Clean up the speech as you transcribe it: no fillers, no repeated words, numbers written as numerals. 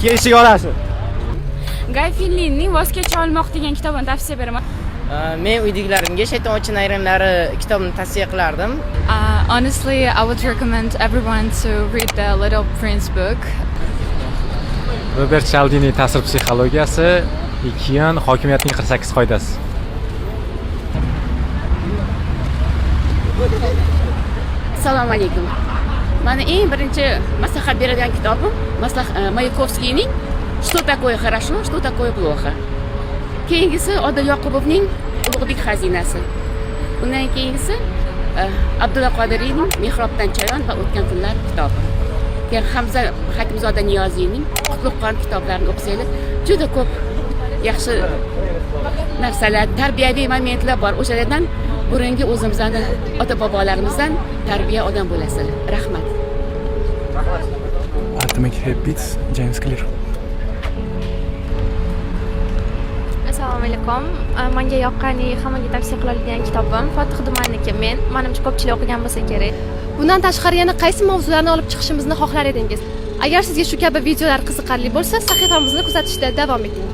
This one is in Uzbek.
kelishiga olasiz. Gay Finlinning Voz kecha olmoq degan kitobini tavsiya beraman. Men uydagilarimga Shayton ochgan ayronlari kitobini tavsiya qilardim. Honestly, I would recommend everyone to read the Little Prince book. Robert Cialdini ta'sir psixologiyasi, keyin hokimiyatning 48 qoidasi. Assalomu alaykum. Mana eng birinchi maslahat beradigan kitobim Mayakovskiyning Что такое хорошо, что такое плохо. Keyingisi Odil Yoqubovning Ulug'bek xazinasi. Undan keyingisi Abdulla Qodiriyning Mehrobdan chayon va o'tgan kunlar kitobi. Keyin Hamza Hakimzoda Niyoziyning Qutlug' qon kitoblarini o'qisanglar, juda ko'p yaxshi narsalar, tarbiyaviy momentlar bor. O'shalardan burungi o'zimizning ota-bobolarimizdan tarbiya odam bo'lasizlar. Rahmat. Atomic Habits, James Clear. Assalomu alaykum. Menga yoqqani hammaga tavsiya qiladigan kitobim Fotih Dumaniki. Menimcha ko'pchilik o'qigan bo'lsa kerak. Bundan tashqari yana qaysi mavzularni olib chiqishimizni xohlar edingiz? Agar sizga shu kabi videolar qiziqarli bo'lsa, sahifamizni kuzatishda davom eting.